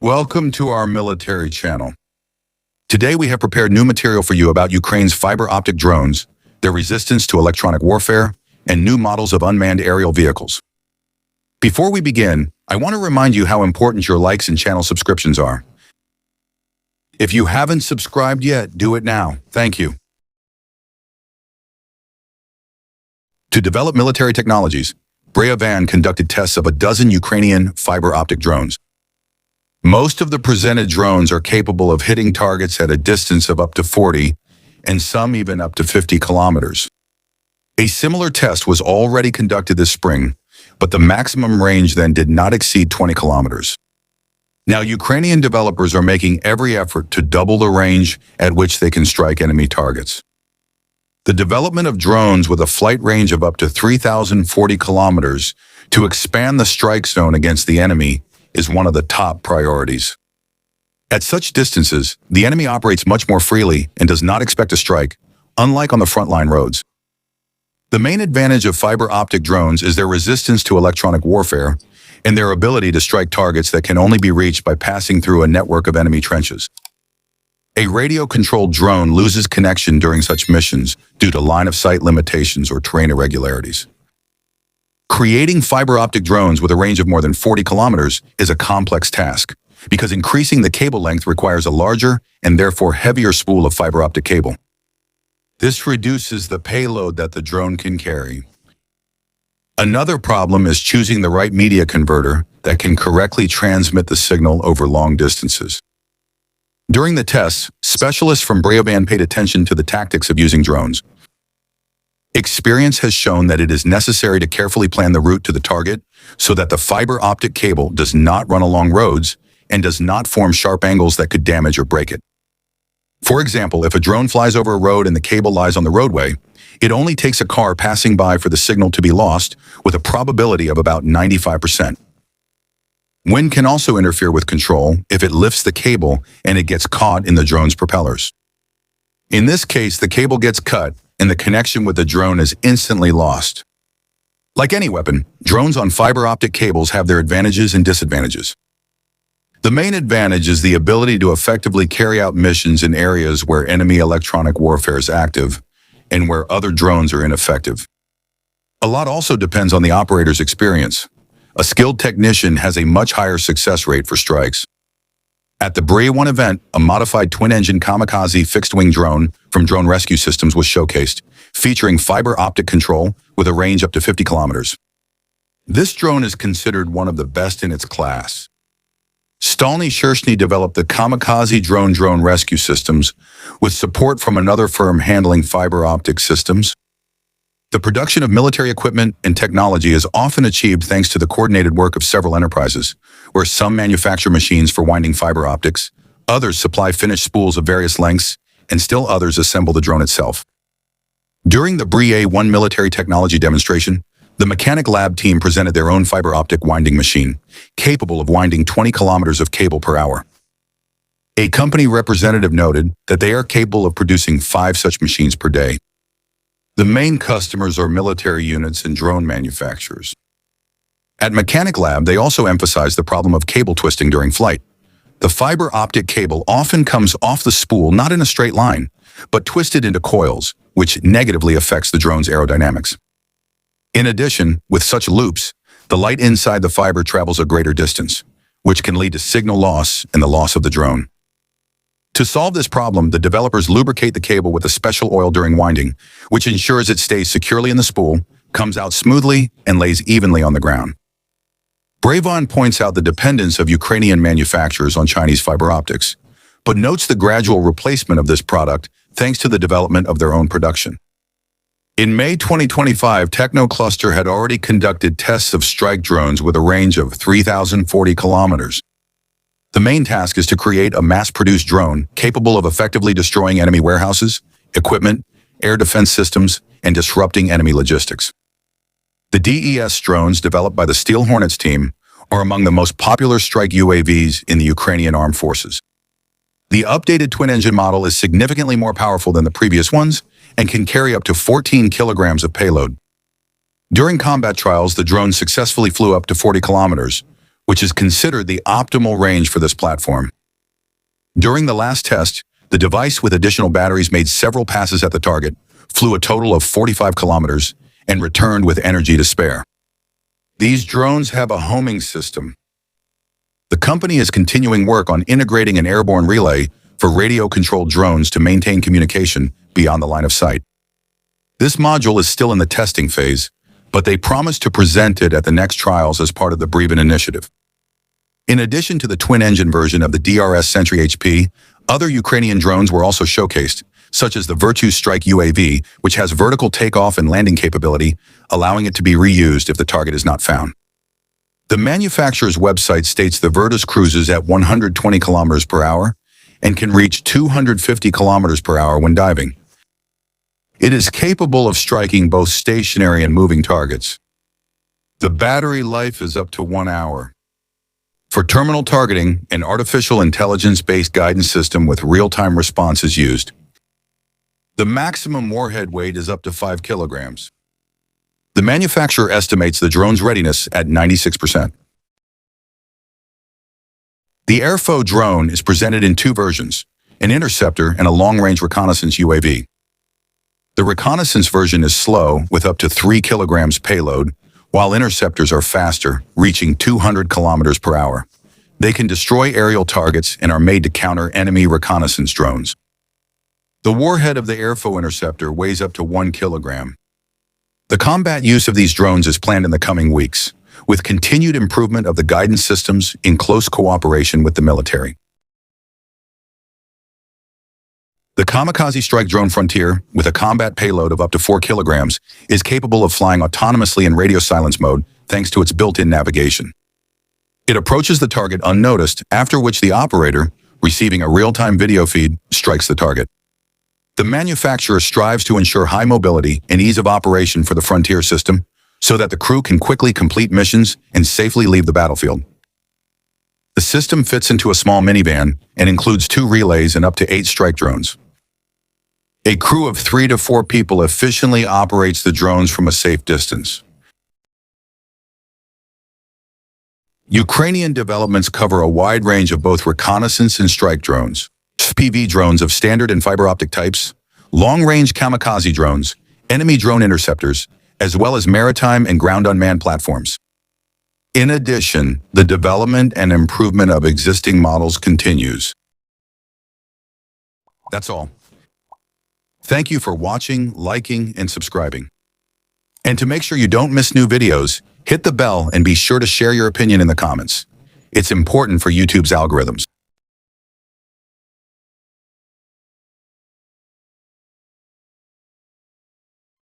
Welcome to our military channel. Today we have prepared new material for you about Ukraine's fiber-optic drones, their resistance to electronic warfare, and new models of unmanned aerial vehicles. Before we begin, I want to remind you how important your likes and channel subscriptions are. If you haven't subscribed yet, do it now. Thank you. To develop military technologies, Fiber-Optic conducted tests of a dozen Ukrainian fiber-optic drones. Most of the presented drones are capable of hitting targets at a distance of up to 40, and some even up to 50 kilometers. A similar test was already conducted this spring, but the maximum range then did not exceed 20 kilometers. Now, Ukrainian developers are making every effort to double the range at which they can strike enemy targets. The development of drones with a flight range of up to 3,040 kilometers to expand the strike zone against the enemy is one of the top priorities. At such distances, the enemy operates much more freely and does not expect to strike, unlike on the frontline roads. The main advantage of fiber-optic drones is their resistance to electronic warfare and their ability to strike targets that can only be reached by passing through a network of enemy trenches. A radio-controlled drone loses connection during such missions due to line-of-sight limitations or terrain irregularities. Creating fiber-optic drones with a range of more than 40 kilometers is a complex task, because increasing the cable length requires a larger and therefore heavier spool of fiber-optic cable. This reduces the payload that the drone can carry. Another problem is choosing the right media converter that can correctly transmit the signal over long distances. During the tests, specialists from Fiber-Optic paid attention to the tactics of using drones. Experience has shown that it is necessary to carefully plan the route to the target so that the fiber-optic cable does not run along roads and does not form sharp angles that could damage or break it. For example, if a drone flies over a road and the cable lies on the roadway, it only takes a car passing by for the signal to be lost, with a probability of about 95%. Wind can also interfere with control if it lifts the cable and it gets caught in the drone's propellers. In this case, the cable gets cut and the connection with the drone is instantly lost. Like any weapon, drones on fiber-optic cables have their advantages and disadvantages. The main advantage is the ability to effectively carry out missions in areas where enemy electronic warfare is active and where other drones are ineffective. A lot also depends on the operator's experience. A skilled technician has a much higher success rate for strikes. At the Fiber-Optic event, a modified twin-engine kamikaze fixed-wing drone from Drone Rescue Systems was showcased, featuring fiber-optic control with a range up to 50 kilometers. This drone is considered one of the best in its class. Stalny Shershny developed the kamikaze Drone Rescue Systems with support from another firm handling fiber-optic systems. The production of military equipment and technology is often achieved thanks to the coordinated work of several enterprises, where some manufacture machines for winding fiber optics, others supply finished spools of various lengths, and still others assemble the drone itself. During the Fiber-Optic military technology demonstration, the Mechanic Lab team presented their own fiber-optic winding machine, capable of winding 20 kilometers of cable per hour. A company representative noted that they are capable of producing 5 such machines per day. The main customers are military units and drone manufacturers. At Mechanic Lab, they also emphasize the problem of cable twisting during flight. The fiber-optic cable often comes off the spool not in a straight line, but twisted into coils, which negatively affects the drone's aerodynamics. In addition, with such loops, the light inside the fiber travels a greater distance, which can lead to signal loss and the loss of the drone. To solve this problem, the developers lubricate the cable with a special oil during winding, which ensures it stays securely in the spool, comes out smoothly, and lays evenly on the ground. Fiber-Optic points out the dependence of Ukrainian manufacturers on Chinese fiber optics, but notes the gradual replacement of this product thanks to the development of their own production. In May 2025, Technocluster had already conducted tests of strike drones with a range of 3,040 kilometers. The main task is to create a mass-produced drone capable of effectively destroying enemy warehouses, equipment, air defense systems, and disrupting enemy logistics. The DES drones developed by the Steel Hornets team are among the most popular strike UAVs in the Ukrainian armed forces. The updated twin-engine model is significantly more powerful than the previous ones and can carry up to 14 kilograms of payload. During combat trials, the drone successfully flew up to 40 kilometers, which is considered the optimal range for this platform. During the last test, the device with additional batteries made several passes at the target, flew a total of 45 kilometers, and returned with energy to spare. These drones have a homing system. The company is continuing work on integrating an airborne relay for radio-controlled drones to maintain communication beyond the line of sight. This module is still in the testing phase, but they promise to present it at the next trials as part of the Breven initiative. In addition to the twin-engine version of the DRS Sentry HP, other Ukrainian drones were also showcased, such as the Virtus Strike UAV, which has vertical takeoff and landing capability, allowing it to be reused if the target is not found. The manufacturer's website states the Virtus cruises at 120 kilometers per hour and can reach 250 kilometers per hour when diving. It is capable of striking both stationary and moving targets. The battery life is up to 1 hour. For terminal targeting, an artificial intelligence-based guidance system with real-time response is used. The maximum warhead weight is up to 5 kilograms. The manufacturer estimates the drone's readiness at 96%. The Airfo drone is presented in two versions, an interceptor and a long-range reconnaissance UAV. The reconnaissance version is slow, with up to 3 kilograms payload, while interceptors are faster, reaching 200 kilometers per hour. They can destroy aerial targets and are made to counter enemy reconnaissance drones. The warhead of the Airfo interceptor weighs up to 1 kilogram. The combat use of these drones is planned in the coming weeks, with continued improvement of the guidance systems in close cooperation with the military. The Kamikaze Strike Drone Frontier, with a combat payload of up to 4 kilograms, is capable of flying autonomously in radio silence mode thanks to its built-in navigation. It approaches the target unnoticed, after which the operator, receiving a real-time video feed, strikes the target. The manufacturer strives to ensure high mobility and ease of operation for the Frontier system so that the crew can quickly complete missions and safely leave the battlefield. The system fits into a small minivan and includes 2 relays and up to 8 strike drones. A crew of 3 to 4 people efficiently operates the drones from a safe distance. Ukrainian developments cover a wide range of both reconnaissance and strike drones, FPV drones of standard and fiber-optic types, long-range kamikaze drones, enemy drone interceptors, as well as maritime and ground unmanned platforms. In addition, the development and improvement of existing models continues. That's all. Thank you for watching, liking, and subscribing. And to make sure you don't miss new videos, hit the bell and be sure to share your opinion in the comments. It's important for YouTube's algorithms.